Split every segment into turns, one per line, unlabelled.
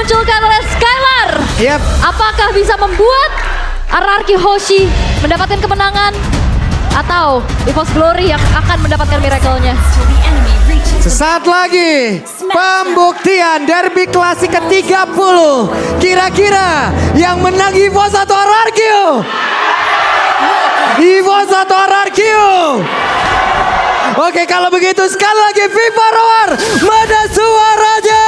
dimunculkan oleh Skylar.
Yap.
Apakah bisa membuat RRQ Hoshi mendapatkan kemenangan? Atau EVOS Glory yang akan mendapatkan miracle-nya?
Sesaat lagi pembuktian derby klasik ke-30. Kira-kira yang menang EVOS atau RRQ? EVOS atau RRQ? Oke, kalau begitu sekali lagi Viva Roar, mana suaranya?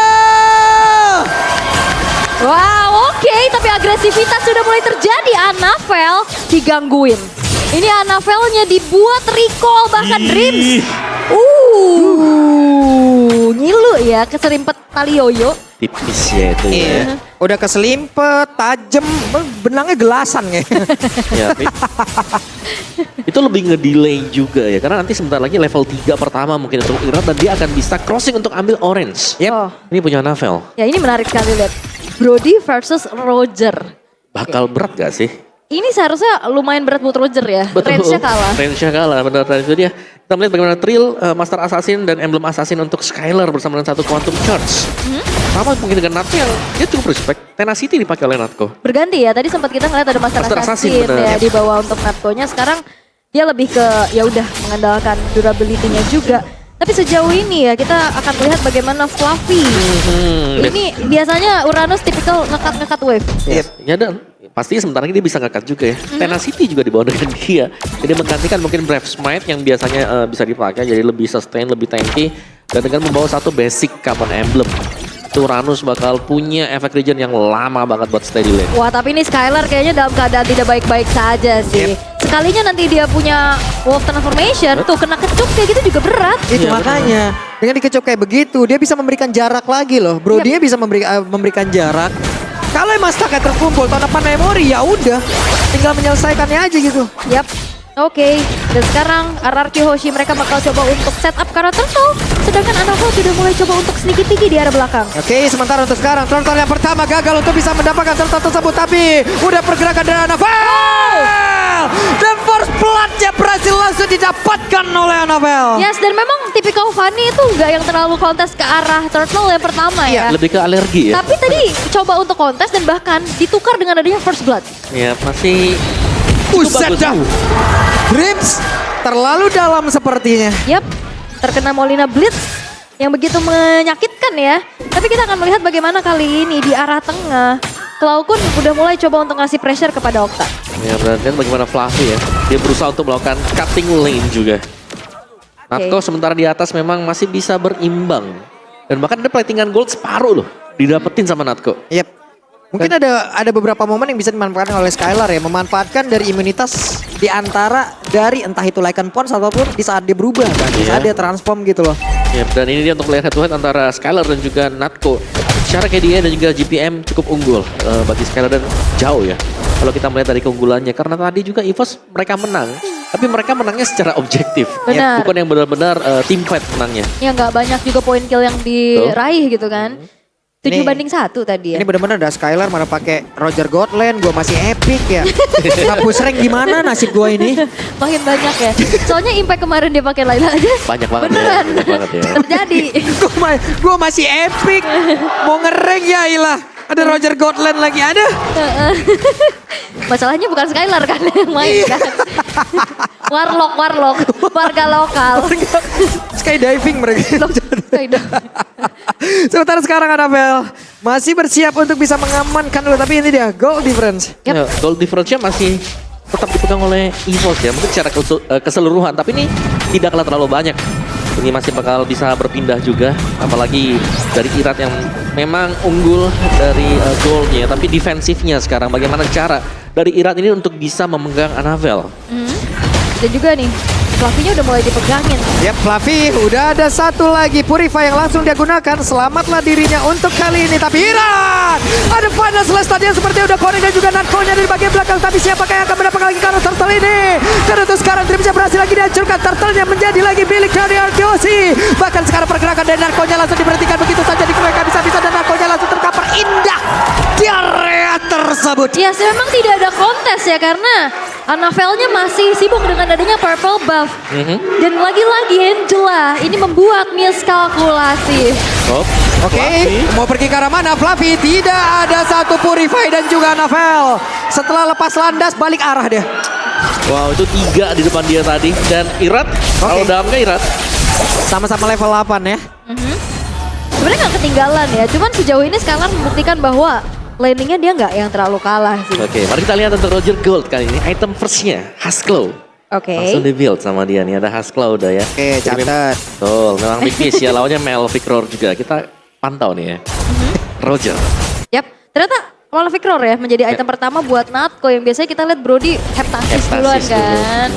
Wow, oke, tapi agresivitas sudah mulai terjadi. Anavel digangguin. Ini Anavelnya dibuat recall bahkan Dreams. Ngilu ya keserimpet tali yoyo.
Tipis ya itu ya.
Udah keselimpet, tajem, benangnya gelasan ya.
Ya, tapi itu lebih ngedelay juga ya. Karena nanti sebentar lagi level 3 pertama mungkin untuk Irat dan dia akan bisa crossing untuk ambil orange.
Yep.
Oh.
Ini punya Anavel.
Ya ini menarik sekali lihat. Brody versus Roger.
Bakal berat gak sih?
Ini seharusnya lumayan berat buat Roger ya. Range-nya kalah.
Range-nya kalah, benar itu dia. Kita melihat bagaimana Trill, Master Assassin dan Emblem Assassin untuk Skylar bersama dengan satu Quantum Charge. Sama mungkin dengan Natko yang dia cukup respect. Tenacity dipakai oleh Natko.
Berganti ya, tadi sempat kita ngeliat ada Master Assassin
bener.
ya di bawah untuk Natko-nya. Sekarang dia lebih ke ya udah mengandalkan durability-nya juga. Tapi sejauh ini ya kita akan melihat bagaimana Fluffy. Ini biasanya Uranus tipikal ngekat-ngekat wave.
Yes. Ya dan pasti sebentar lagi dia bisa ngekat juga ya. Tenacity juga dibawa dengan dia. Jadi menggantikan mungkin Brave Smite yang biasanya bisa dipakai jadi lebih sustain, lebih tanky. Dan dengan membawa satu basic Common Emblem. Uranus bakal punya efek regen yang lama banget buat steady lane.
Wah tapi ini Skylar kayaknya dalam keadaan tidak baik-baik saja sih. Sekalinya nanti dia punya Wolf Transformation, tuh kena kecup kayak gitu juga berat.
Itu makanya dengan dikecup kayak begitu dia bisa memberikan jarak lagi loh. Dia bisa memberikan jarak. Kalau emang stacknya terkumpul tahun depan memori ya udah tinggal menyelesaikannya aja gitu.
Yap. Oke, dan sekarang RRQ Hoshi mereka bakal coba untuk setup karena Turtle. Sedangkan Anavel sudah mulai coba untuk sneaky-tiki di arah belakang.
Oke, sementara untuk sekarang Turtle yang pertama gagal untuk bisa mendapatkan Turtle tersebut. Tapi udah pergerakan dari Anavel. Dan first blood-nya berhasil langsung didapatkan oleh Anavel.
Yes, dan memang tipikal Fanny itu nggak yang terlalu kontes ke arah Turtle yang pertama ya.
Lebih ke alergi ya.
Tapi tadi coba untuk kontes dan bahkan ditukar dengan adanya first blood.
Ya masih...
Buset dah. Dreams terlalu dalam sepertinya.
Yap, terkena Molina Blitz yang begitu menyakitkan ya. Tapi kita akan melihat bagaimana kali ini di arah tengah. Cloud udah mulai coba untuk ngasih pressure kepada Okta.
Ya berarti bagaimana Fluffy ya. Dia berusaha untuk melakukan cutting lane juga. Natko sementara di atas memang masih bisa berimbang. Dan bahkan ada platingan gold separuh loh. Didapetin sama Natko.
Yep. Mungkin ada beberapa momen yang bisa dimanfaatkan oleh Skylar ya. Memanfaatkan dari imunitas di antara dari entah itu Lycan Pons ataupun di saat dia berubah kan. Di saat dia transform gitu loh.
Yep, dan ini dia untuk melihat head to head antara Skylar dan juga Natko. Secara KDA dan juga GPM cukup unggul bagi Skylar dan jauh ya. Kalau kita melihat dari keunggulannya. Karena tadi juga EVOS mereka menang. Tapi mereka menangnya secara objektif.
Benar.
Bukan yang benar-benar team fight menangnya.
Ya nggak banyak juga poin kill yang diraih gitu kan. 7-1 tadi ya.
Ini benar-benar ada Skylar mana pakai Roger Godland, gue masih epic ya. Hapus rank gimana nasib gue ini?
Makin banyak ya. Soalnya impact kemarin dia pakai Layla aja.
Banyak banget
Beneran.
ya. Banyak banget ya.
Terjadi.
Gue masih epic. Mau ngerank ya ilah. Ada Roger Godland lagi ada.
Masalahnya bukan Skylar kan yang main kan. Warlock, warga lokal.
Skydiving mereka. Sementara sekarang Anavel masih bersiap untuk bisa mengamankan dulu. Tapi ini dia goal difference.
Yep.
Ya, goal difference-nya masih tetap dipegang oleh EVOS ya. Mungkin secara keseluruhan. Tapi ini tidaklah terlalu banyak. Ini masih bakal bisa berpindah juga. Apalagi dari Irat yang memang unggul dari goalnya. Tapi defensifnya sekarang bagaimana cara dari Irat ini untuk bisa memegang Anavel.
Dan juga nih, Fluffy-nya udah mulai dipegangin.
Yap, Fluffy udah ada satu lagi Purify yang langsung dia gunakan. Selamatlah dirinya untuk kali ini. Tapi Irat ada final slash tadi yang seperti udah connect dan juga Natko-nya dari bagian belakang. Tapi siapakah yang akan mendapatkan lagi karena Turtle ini? Karena itu sekarang Dreamsnya berhasil lagi dihancurkan. Turtle-nya menjadi lagi milik dari RTOC. Bahkan sekarang pergerakan dari Natko-nya langsung diberhentikan begitu saja. Mereka bisa-bisa dan Natko-nya langsung terkapar indah di area tersebut.
Ya memang tidak ada kontes ya karena Anavelnya masih sibuk dengan adanya purple buff. Dan lagi-lagi Angela ini membuat miskalkulasi.
Oh,
Oke,
Fluffy.
mau pergi ke arah mana? Fluffy tidak ada satu Purify dan juga Anavel. Setelah lepas landas balik arah dia.
Wow, itu 3 di depan dia tadi. Dan Irat, kalau dalam ke Irat.
Sama-sama level 8 ya.
Sebenarnya nggak ketinggalan ya, cuman sejauh ini Skylar membuktikan bahwa landingnya dia nggak yang terlalu kalah sih.
Oke, mari kita lihat untuk Roger Gold kali ini. Item first-nya, Hasclaw.
Oke.
Langsung di-build sama dia nih, ada Hasclaw udah ya.
Oke,
Jadi
catat.
Betul, memang big fish ya, lawannya Melvic Roar juga. Kita pantau nih ya. Roger.
Yap, ternyata Malphite Roar ya menjadi item pertama buat Natko yang biasanya kita lihat Brody Heptasis duluan
Heptasis dulu.
kan.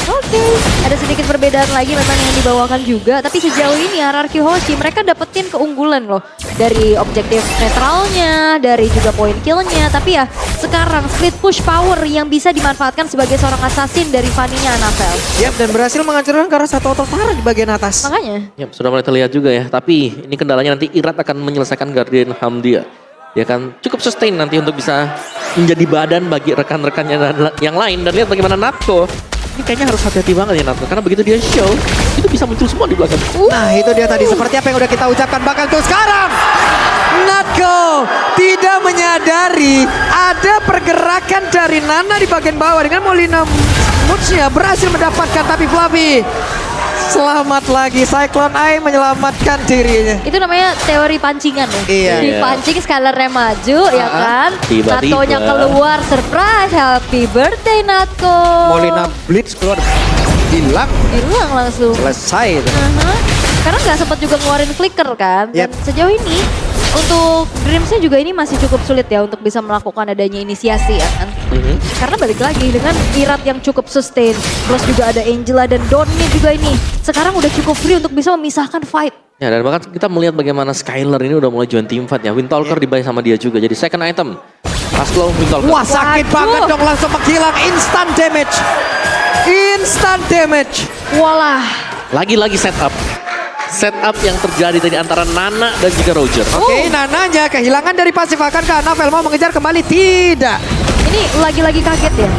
Oke, ada sedikit perbedaan lagi memang yang dibawakan juga. Tapi sejauh ini Hierarchy Hoshi mereka dapetin keunggulan loh. Dari objektif netralnya, dari juga point killnya. Tapi ya sekarang split push power yang bisa dimanfaatkan sebagai seorang assassin dari Fanny-nya Anavel.
Yap, dan berhasil menghancurkan karena satu ototara di bagian atas.
Makanya.
Yap, sudah mulai terlihat juga ya. Tapi ini kendalanya nanti Irat akan menyelesaikan Guardian Hamdia. Dia akan cukup sustain nanti untuk bisa menjadi badan bagi rekan-rekannya yang lain. Dan lihat bagaimana Natko. Ini kayaknya harus hati-hati banget ya Natko. Karena begitu dia show, itu bisa muncul semua di belakang.
Nah itu dia tadi seperti apa yang udah kita ucapkan bahkan tuh sekarang. Natko tidak menyadari ada pergerakan dari Nana di bagian bawah dengan Molina Moods-nya berhasil mendapatkan tapi Fluffy. Selamat lagi Cyclone Eye menyelamatkan dirinya.
Itu namanya teori pancingan ya.
Iya.
Dipancing Skylar-nya maju ya kan.
Tiba-tiba.
Natko-nya keluar surprise. Happy birthday Natko.
Molina Blitz keluar hilang
Hilang langsung.
selesai.
Karena nggak sempat juga ngeluarin flicker kan. Dan
Yep.
sejauh ini untuk Dreams-nya juga ini masih cukup sulit ya untuk bisa melakukan adanya inisiasi ya kan. Karena balik lagi dengan Irat yang cukup sustain. Terus juga ada Angela dan Donnie juga ini. Sekarang udah cukup free untuk bisa memisahkan fight.
Ya dan bahkan kita melihat bagaimana Skylar ini udah mulai join team fight ya. Windtalker dibayar sama dia juga. Jadi second item. Hasclaw Windtalker.
Wah sakit
Waduh.
banget dong langsung menghilang instant damage. Instant damage.
Walah.
Lagi-lagi setup. Setup yang terjadi tadi antara Nana dan juga Roger.
Oke, Nananya kehilangan dari pasif akankah Anavel mau mengejar kembali? Tidak.
Ini lagi-lagi kaget ya.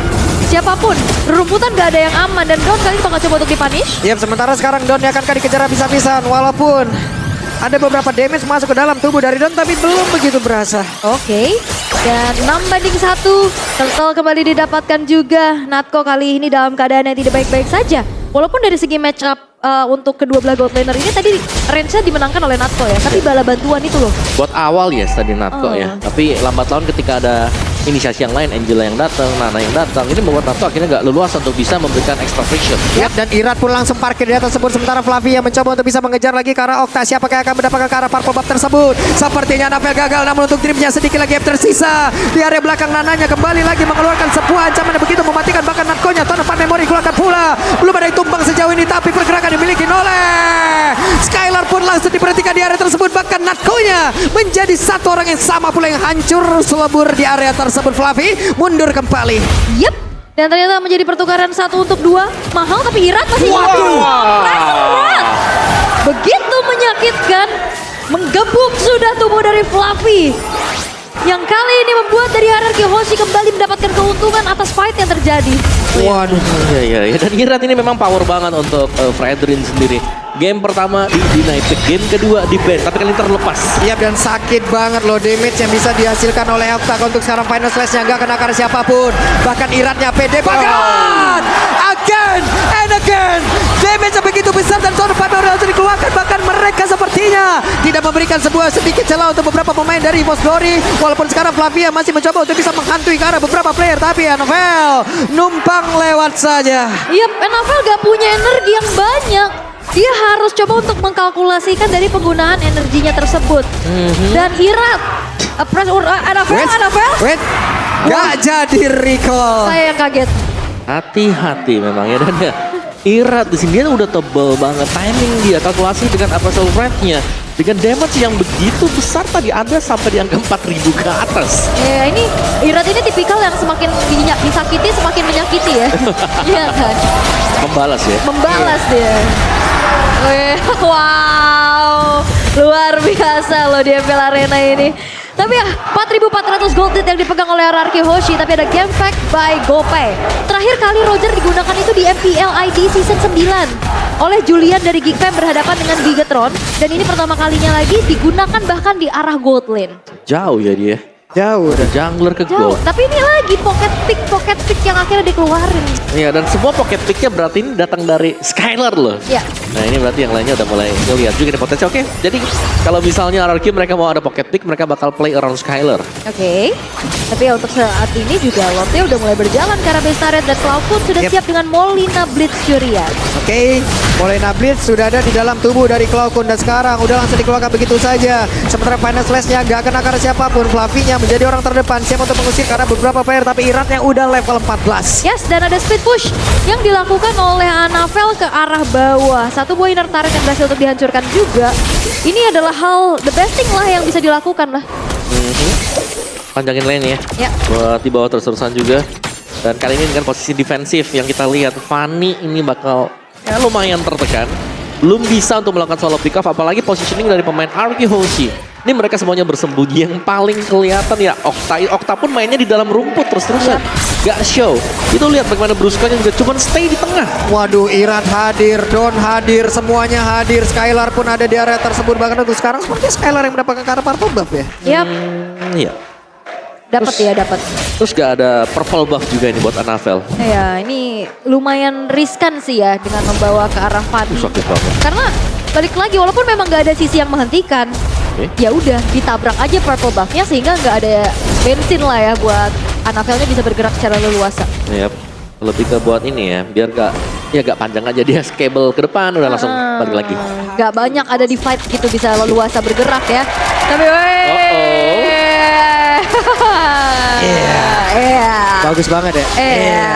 Siapapun, rumputan gak ada yang aman dan Don kali ini bakal coba untuk dipunish.
Yap, sementara sekarang Don yang akan dikejar habis-habisan walaupun ada beberapa damage masuk ke dalam tubuh dari Don tapi belum begitu berasa.
Oke, dan 6-1, Turtle kembali didapatkan juga. Natko kali ini dalam keadaan yang tidak baik-baik saja. Walaupun dari segi match up untuk kedua belah gold laner ini tadi range-nya dimenangkan oleh Natko ya. Tapi bala bantuan itu loh.
Buat awal ya tadi Natko ya. Tapi lambat laun ketika ada inisiasi yang lain, Angela yang datang, Nana yang datang, ini membuat Natko akhirnya gak leluasa untuk bisa memberikan extra friction.
Yap, dan Irat pun langsung parkir di atas tersebut sementara Fluffy yang mencoba untuk bisa mengejar lagi ke arah Okta. Siapakah yang akan mendapatkan ke arah purple buff tersebut? Sepertinya Anavel gagal namun untuk Dreamnya sedikit lagi yang tersisa. Di area belakang Nananya kembali lagi mengeluarkan sebuah ancaman yang begitu mematikan bahkan Natko-nya. Tonfan Memory keluarkan pula. Belum ada yang tumbang sejauh ini tapi pergerakan dimiliki oleh Skylar pun langsung diperhentikan di area tersebut. Bahkan Natko-nya menjadi satu orang yang sama pula yang hancur selebur di area tersebut. Fluffy mundur kembali.
Yep. Dan ternyata menjadi pertukaran 1 untuk 2. Mahal tapi Irat masih Rat. Begitu menyakitkan. Menggebuk sudah tubuh dari Fluffy. Yang kali ini membuat dari Hierarchy Hoshi kembali mendapatkan keuntungan atas fight yang terjadi.
Waduh.
Iya. Dan Irat ini memang power banget untuk Fredrin sendiri. Game pertama di United, game kedua di ban, tapi kali ini terlepas.
Iya, dan sakit banget loh damage yang bisa dihasilkan oleh Okta untuk sekarang final slash-nya nggak kena karena siapapun. Bahkan Iratnya pede bahkan again and again. Damage yang begitu besar dan Tonfan harus dikeluarkan. Bahkan mereka sepertinya tidak memberikan sebuah sedikit celah untuk beberapa pemain dari Evo's Glory. Walaupun sekarang Flavia masih mencoba untuk bisa menghantui ke arah beberapa player, tapi Anavel numpang lewat saja.
Yep, Anavel gak punya energi yang banyak. Dia harus coba untuk mengkalkulasikan dari penggunaan energinya tersebut. Dan Irat, Anavel.
Wait, gak jadi recall.
Saya yang kaget.
Hati-hati memang ya dan ya. Irat di sini dia udah tebel banget timing dia, kalkulasi dengan appraisal rate-nya. Dengan damage yang begitu besar tadi ada sampai di angka 4.000 ke atas.
Ya ini Irat ini tipikal yang semakin disakiti semakin menyakiti ya. Iya kan?
Membalas ya.
Membalas dia. Wow, luar biasa loh di MPL Arena ini. Tapi ya 4.400 gold lead yang dipegang oleh RRQ Hoshi. Tapi ada game fact by GoPay. Terakhir kali Roger digunakan itu di MPL ID Season 9. Oleh Julian dari Geekfam berhadapan dengan Gigatron. Dan ini pertama kalinya lagi digunakan bahkan di arah gold lane.
Jauh ya dia.
Jauh.
Dari jungler ke
Jauh,
gold.
tapi ini lagi pocket pick yang akhirnya dikeluarin.
Iya, dan semua pocket picknya berarti ini datang dari Skylar loh.
Ya.
Nah ini berarti yang lainnya udah mulai ngeliat juga nih potensi. Oke, jadi kalau misalnya RRQ mereka mau ada pocket pick, mereka bakal play around Skylar.
Oke. Tapi ya untuk saat ini juga lotnya udah mulai berjalan karena Bestaret dan Cloud pun sudah
Yep.
siap dengan Molina Blitz Curian.
Oke, Molina Blitz sudah ada di dalam tubuh dari Cloudcon dan sekarang udah langsung dikeluarkan begitu saja. Sementara Final Slash-nya gak kena karena siapapun. Fluffy-nya menjadi orang terdepan siap untuk mengusir karena beberapa player tapi Iratnya udah level 14.
Yes, dan ada speed push yang dilakukan oleh Anavel ke arah bawah. Satu buah inner turret yang berhasil untuk dihancurkan juga. Ini adalah hal the best thing lah yang bisa dilakukan lah.
Panjangin lane ya.
Ya.
Buat di bawah terus-terusan juga. Dan kali ini dengan posisi defensif yang kita lihat, Fanny ini bakal ya lumayan tertekan. Belum bisa untuk melakukan solo pick off, apalagi positioning dari pemain RRQ Hoshi. Ini mereka semuanya bersembunyi, yang paling kelihatan ya Okta pun mainnya di dalam rumput terus-terusan. Gak show. Itu lihat bagaimana Brusco-nya juga cuma stay di tengah.
Waduh, Irat hadir, Don hadir, semuanya hadir. Skylar pun ada di area tersebut. Bahkan untuk sekarang seperti Skylar yang mendapatkan karena purple buff ya.
Yap,
Iya.
dapat
Terus-
ya, dapat.
Terus gak ada purple buff juga ini buat Anavel.
Ya, ini lumayan riskan sih ya dengan membawa ke arah Fanny.
Sakit banget.
Karena balik lagi walaupun memang gak ada sisi yang menghentikan.
Oke.
Ya udah ditabrak aja purple buff-nya sehingga nggak ada bensin lah ya buat Anavelnya bisa bergerak secara leluasa.
Yap. Lebih ke buat ini ya, biar gak panjang aja dia cable ke depan udah langsung balik lagi.
Gak banyak ada di fight gitu bisa leluasa bergerak ya. Tapi Iya.
Bagus banget ya.
Iya.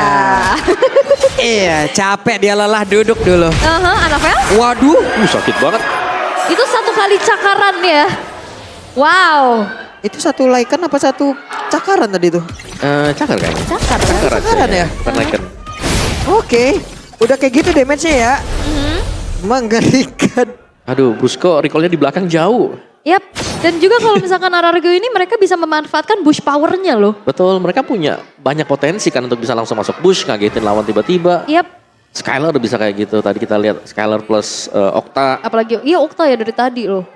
Iya, capek dia lelah duduk dulu.
Anavel?
Waduh,
Sakit banget.
Itu satu kali cakaran ya. Wow.
itu satu Lycan apa satu cakaran tadi tuh?
Cakar kayaknya.
Cakaran ya?
Bukan Lycan.
Oke, udah kayak gitu damage-nya ya. Mengerikan.
Aduh, Brusco recall-nya di belakang jauh.
Yap. Dan juga kalau misalkan RRQ ini mereka bisa memanfaatkan bush powernya loh.
Betul, mereka punya banyak potensi kan untuk bisa langsung masuk bush, ngagetin lawan tiba-tiba.
Yap.
Skylar udah bisa kayak gitu. Tadi kita lihat Skylar plus Okta.
Apalagi, iya Okta ya dari tadi loh.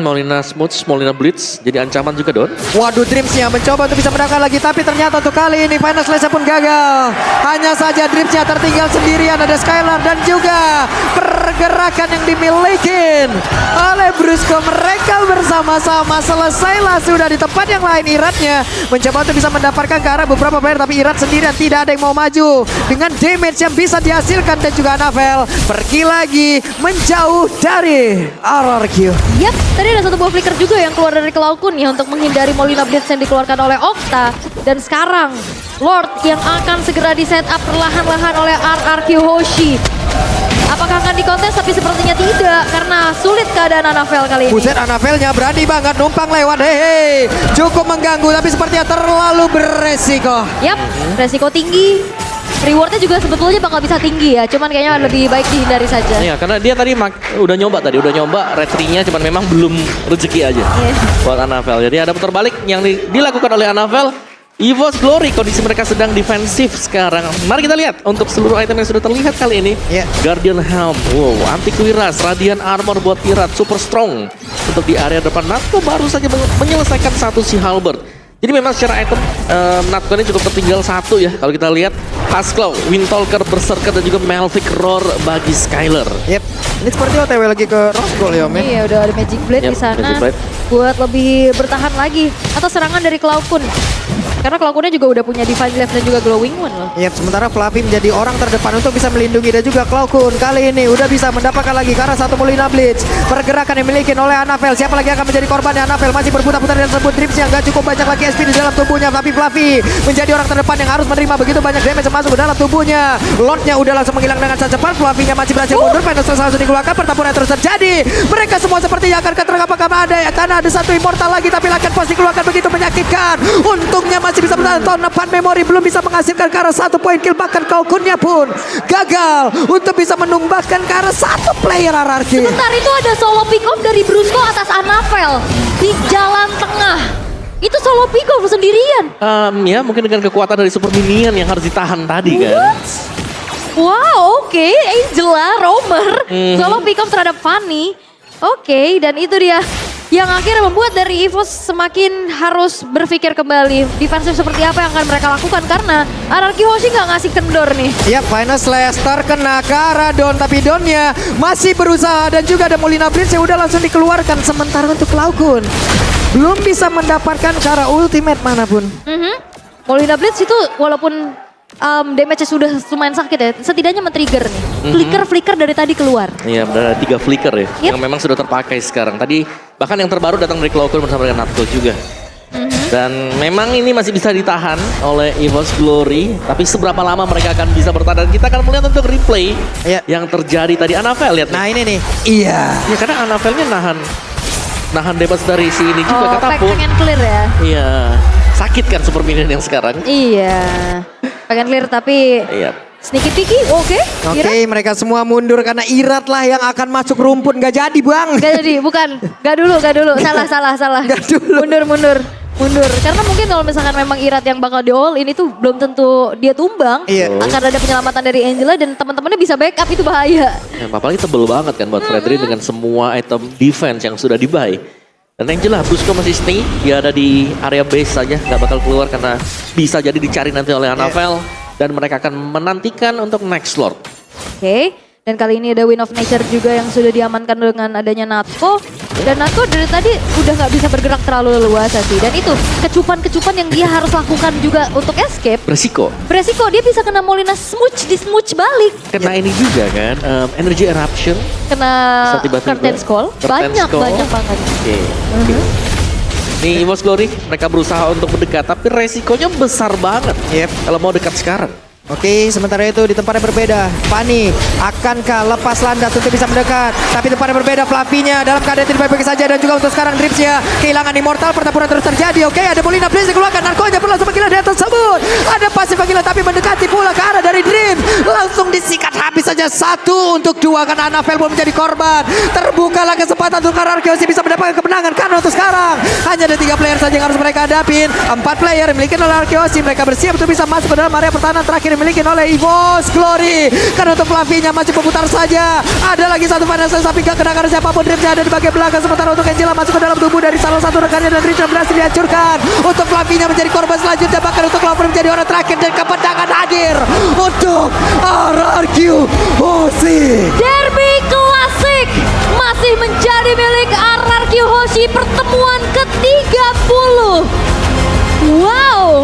Molina Smooth, Molina Blitz. Jadi ancaman juga, Don.
Waduh, Dreams-nya mencoba untuk bisa mendapatkan lagi. Tapi ternyata untuk kali ini Final Slash pun gagal. Hanya saja Dreams-nya tertinggal sendirian. Ada Skylar dan juga pergerakan yang dimiliki oleh Brusco. Mereka bersama-sama selesailah sudah di tempat yang lain. Iratnya mencoba untuk bisa mendapatkan ke arah beberapa player. Tapi Irat sendirian tidak ada yang mau maju. Dengan damage yang bisa dihasilkan dan juga Anavel pergi lagi menjauh dari RRQ.
Yap, tadi ada satu buah flicker juga yang keluar dari Cloudcon ya untuk menghindari Molina Blitz yang dikeluarkan oleh Okta. Dan sekarang Lord yang akan segera di setup perlahan-lahan oleh RRQ Hoshi. Apakah akan dikontes? Tapi sepertinya tidak karena sulit keadaan Anavel kali ini.
Buset, Anavelnya berani banget numpang lewat. Hei, cukup mengganggu tapi sepertinya terlalu beresiko.
Yap, resiko tinggi. Rewardnya juga sebetulnya bakal bisa tinggi ya. Cuman kayaknya lebih baik dihindari saja.
Iya, karena dia tadi udah nyoba retry-nya, cuman memang belum rezeki aja buat Anavel. Jadi ada putar balik yang dilakukan oleh Anavel. EVOS Glory, kondisi mereka sedang defensif sekarang. Mari kita lihat untuk seluruh item yang sudah terlihat kali ini.
Iya.
Guardian Helm, wow, Anti Kuiras, Radiant Armor buat Pirat, Super Strong. Untuk di area depan, Natko baru saja menyelesaikan satu si Halberd. Jadi memang secara item Natko ini cukup tertinggal satu ya. Kalau kita lihat Hasclaw, Windtalker, Berserker dan juga Melvic Roar bagi Skylar.
Yep, ini seperti OTW lagi ke Rose Gold ya, men.
Iya, udah ada Magic Blade
Yap,
di sana
Magic Blade.
buat lebih bertahan lagi atas serangan dari Cloudcon. Karena Cloudconnya juga udah punya Divine Glaive dan juga Glowing Moon loh.
Yep, sementara Fluffy menjadi orang terdepan untuk bisa melindungi dan juga Cloudcon kali ini udah bisa mendapatkan lagi karena satu Molina Blitz. Pergerakan yang dimiliki oleh Anavel. Siapa lagi akan menjadi korbannya? Anavel masih berputar-putar dan sebut Dreams-nya nggak cukup banyak lagi SP di dalam tubuhnya. Tapi Fluffy menjadi orang terdepan yang harus menerima begitu banyak damage yang masuk ke dalam tubuhnya. Lordnya udah langsung menghilang dengan sangat cepat. Fluffy-nya masih berhasil mundur. Final Slash langsung dikeluarkan. Pertempuran terus terjadi. Mereka semua sepertinya akan keterangkap ada ya, karena ada satu immortal lagi tapi Lycan pos dikeluarkan begitu menyakitkan. Untungnya masih bisa bertahan. Pan Memory belum bisa menghasilkan ke arah satu poin kill, bahkan Cloudconnya pun gagal untuk bisa menumbangkan ke arah satu player RRQ.
Sebentar itu ada solo pick off dari Brusco atas Anavel di jalan tengah. Itu solo pick off sendirian.
Ya mungkin dengan kekuatan dari super minion yang harus ditahan tadi kan.
Wow, oke. Angela, Romer, solo pick off terhadap Fanny. Oke, dan itu dia yang akhirnya membuat dari EVOS semakin harus berpikir kembali defensif seperti apa yang akan mereka lakukan karena RRQ Hoshi nggak ngasih kendor nih.
Ya, final slash terkena ke arah Don, tapi Donnya masih berusaha dan juga ada Molina Blitz yang udah langsung dikeluarkan. Sementara untuk Laukun belum bisa mendapatkan cara ultimate manapun.
Molina Blitz itu walaupun damage-nya sudah lumayan sakit ya, setidaknya men-trigger nih. Flicker-flicker dari tadi keluar.
Iya, ada 3 flicker ya, yang memang sudah terpakai sekarang. Tadi bahkan yang terbaru datang dari Cloudcon bersama dengan Natko juga. Dan memang ini masih bisa ditahan oleh EVOS Glory. Tapi seberapa lama mereka akan bisa bertahan. Dan kita akan melihat untuk replay yang terjadi tadi. Anavel lihat.
Nah ini nih. Iya.
Ya karena Anavelnya nahan damage dari si ini juga.
Pengen clear ya.
Iya. Sakit kan super minion yang sekarang.
Iya. Pengen clear tapi sneaky peeky, oke.
Oke, mereka semua mundur karena Irat lah yang akan masuk rumput. Gak jadi, Bang.
Gak jadi, bukan. Gak dulu. Salah.
Gak dulu.
Mundur. Karena mungkin kalau misalkan memang Irat yang bakal di all in itu belum tentu dia tumbang.
Iya.
Akan ada penyelamatan dari Angela dan teman-temannya bisa backup, itu bahaya.
Ya, apalagi tebel banget kan buat Fredry dengan semua item defense yang sudah di-buy. Dan Angela, Brusco masih stay, dia ada di area base saja, nggak bakal keluar karena bisa jadi dicari nanti oleh Anavel. Dan mereka akan menantikan untuk next Lord.
Oke, dan kali ini ada Wind of Nature juga yang sudah diamankan dengan adanya Natko. Dan Natko dari tadi udah nggak bisa bergerak terlalu leluasa sih. Dan itu kecupan-kecupan yang dia harus lakukan juga untuk escape.
Beresiko
Dia bisa kena Molina smooch balik.
kena ini juga kan, energy eruption.
Kena
Bisa tiba-tiba.
Curtain Skull. Banyak banget.
Oke. Nih EVOS Glory, mereka berusaha untuk mendekat, tapi resikonya besar banget. Kalau mau dekat sekarang.
Oke, sementara itu di tempat yang berbeda, Fanny akankah lepas landas untuk bisa mendekat? Tapi tempat yang berbeda, Flavinya dalam keadaan tidak baik-baik saja dan juga untuk sekarang Dripsnya kehilangan immortal, pertempuran terus terjadi. Oke, ada Molina Blitz dikeluarkan, Narkonya perlu langsung menggila di atas tersebut. Ada pasif menggila tapi mendekati pula ke arah dari Dream. Langsung disikat habis saja 1 untuk 2 karena Anavel belum menjadi korban. Terbukalah kesempatan untuk RRQ bisa mendapatkan kemenangan karena untuk sekarang hanya ada 3 player saja yang harus mereka hadapin. 4 player dimiliki oleh RRQ, mereka bersiap untuk bisa masuk ke dalam area pertahanan terakhir dimiliki oleh EVOS Glory. Karena untuk Flavinya masih memutar saja. Ada lagi satu final slash tapi gak kena karena siapapun. Dripnya ada di bagian belakang. Sementara untuk Angela masuk ke dalam tubuh dari salah satu rekannya dan Dripnya berhasil dihancurkan. Untuk Flavinya menjadi korban selanjutnya. Bahkan untuk Clover menjadi orang terakhir dan kemenangan hadir untuk RRQ Hoshi.
Derby klasik masih menjadi milik RRQ Hoshi pertemuan ke-30. Wow.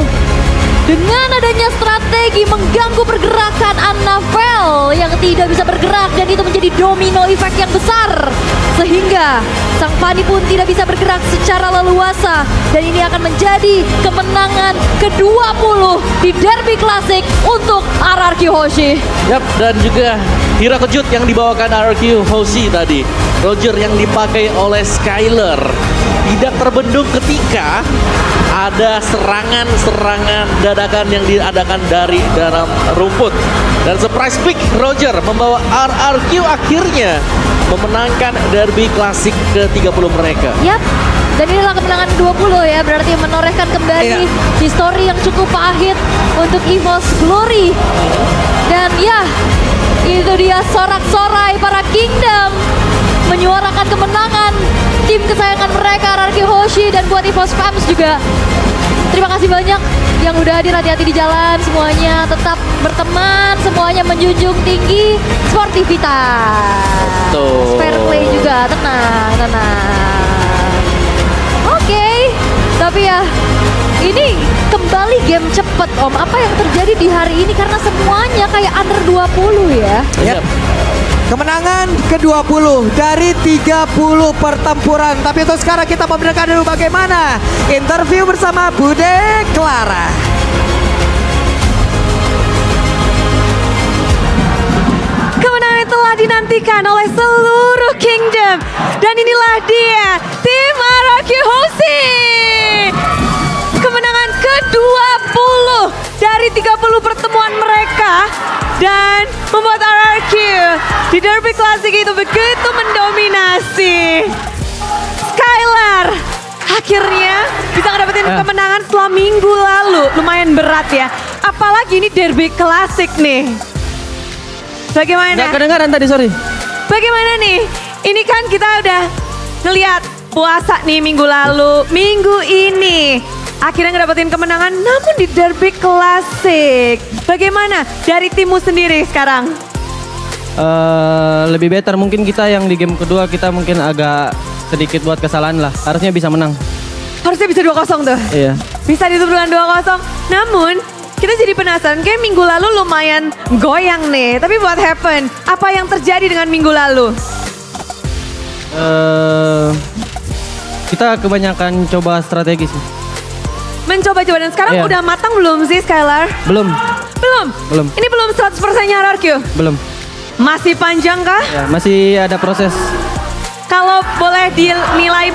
Dengan adanya strategi mengganggu pergerakan Anavel yang tidak bisa bergerak dan itu menjadi domino effect yang besar. Sehingga sang Fanny pun tidak bisa bergerak secara leluasa. Dan ini akan menjadi kemenangan ke-20 di Derby Classic untuk RRQ Hoshi.
Yap, dan juga hero kejut yang dibawakan RRQ Hoshi tadi. Roger yang dipakai oleh Skyler. Tidak terbendung ketika ada serangan-serangan dadakan yang diadakan dari dalam rumput. Dan surprise pick Roger membawa RRQ akhirnya memenangkan Derby Classic ke-30 mereka.
Yap, dan inilah kemenangan 20 ya, berarti menorehkan kembali histori yang cukup pahit untuk EVOS Glory. Dan ya, itu dia sorak-sorai para Kingdom menyuarakan kemenangan tim kesayangan mereka RRQ Hoshi. Dan buat EVOS fans juga terima kasih banyak yang udah hadir, hati-hati di jalan semuanya, tetap berteman, semuanya menjunjung tinggi sportivitas. Fair play juga, tenang. Oke, tapi ya ini kembali game cepet Om. Apa yang terjadi di hari ini karena semuanya kayak under 20 ya.
Yep. Kemenangan ke-20 dari 30 pertempuran. Tapi untuk sekarang kita mendengar dulu bagaimana interview bersama Bude Clara.
Kemenangan telah dinantikan oleh seluruh Kingdom. Dan inilah dia, tim RRQ Hoshi. Kemenangan ke-20 dari 30 pertemuan mereka. Dan membuat RRQ di Derby Classic itu begitu mendominasi. Skylar akhirnya bisa ngedapetin dapetin kemenangan setelah minggu lalu. Lumayan berat ya. Apalagi ini derby klasik nih. Bagaimana?
Nggak kedengaran tadi, sorry.
Bagaimana nih? Ini kan kita udah ngeliat puasa nih minggu lalu. Minggu ini akhirnya ngedapetin kemenangan namun di derby klasik. Bagaimana dari timmu sendiri sekarang?
Lebih better mungkin kita yang di game kedua kita mungkin agak sedikit buat kesalahan lah. Harusnya bisa menang.
Harusnya bisa 2-0 tuh.
Iya.
Bisa ditutup dengan 2-0. Namun kita jadi penasaran, kayak minggu lalu lumayan goyang nih. Tapi what happened? Apa yang terjadi dengan minggu lalu?
Kita kebanyakan coba strategi sih.
Mencoba-coba dan sekarang
Iya.
udah matang belum sih Skylar?
Belum,
Belum?
Belum.
Ini belum 100%-nya RRQ?
belum.
Masih panjang kah?
Ya, masih ada proses.
Kalau boleh dinilai